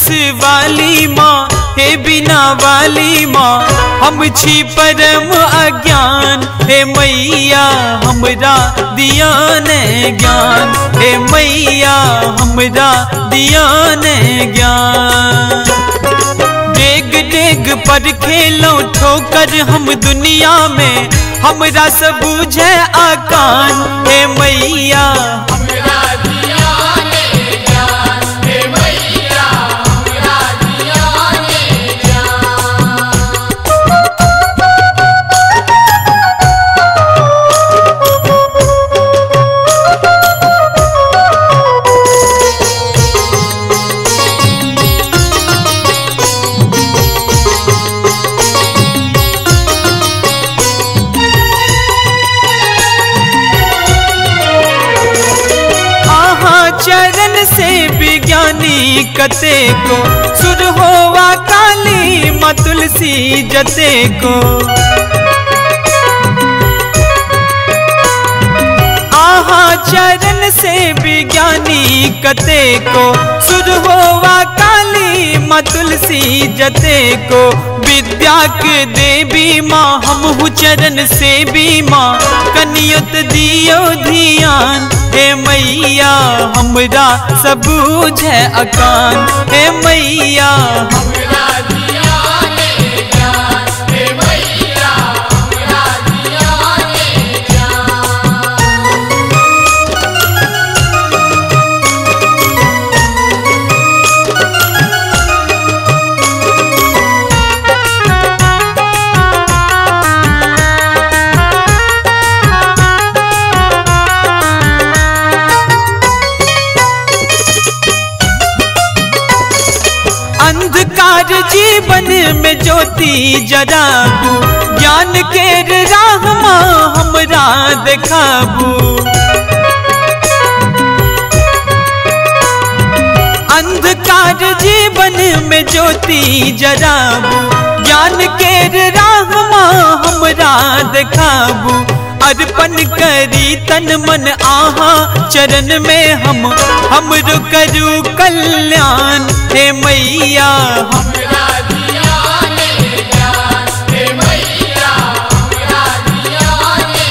वाली माँ हे बिना वाली माँ हम छी परम अज्ञान। हे मैया हमरा दिया ने ज्ञान, हे मैया हमरा दिया ने ज्ञान। डेग डेग पर खेलो ठोकर हम दुनिया में, हमरा सब बुझे आकान। हे मैया चरण से विज्ञानी कते को, सुर होवा काली माँ तुलसी जते को। आहा चरण से विज्ञानी कते को, सुर होवा काली माँ तुलसी जते को। विद्या के देवी माँ हमहु चरण से भी माँ, कनियत दियो ध्यान। हे मैया हमरा सब बुझे अकान, हे मैया हमरा दिया ने ज्ञान, हे मैया हमरा दिया ने अंधकार जीवन में ज्योति जराबू, ज्ञान के राह माँ हमरा देखाबू। अंधकार जीवन में ज्योति जराबू, ज्ञान के राह माँ हमरा देखाबू। अर्पण करी तन मन आहा चरण में हमरो करू कल्याण। हे मैया हमरा दिया ने ज्ञान, हे मैया हमरा दिया ने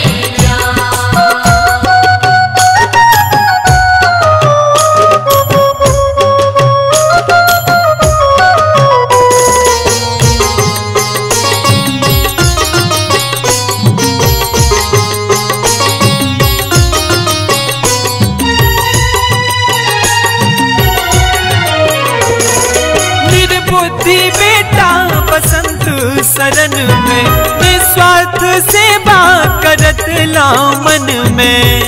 बुद्धि बेटा बसंत शरण में, निस्वार्थ सेवा करत ला मन में।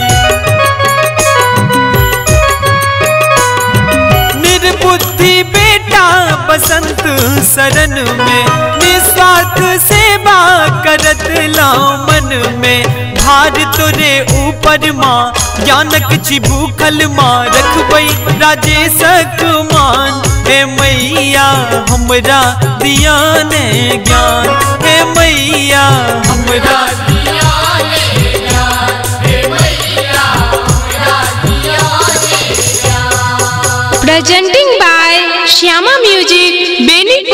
निर्बुद्धि बेटा बसंत शरण में, निस्वार्थ सेवा करत ला मन में। भार तोरे ऊपर माँ ज्ञानक चिबूखल माँ, रखबई राजेशक मान। हे मैया हमरा दिया ने ज्ञान, हे मैया हमरा दिया ने ज्ञान, हे मैया हमरा दिया ने ज्ञान। Presenting by Shyama Music, Benipur।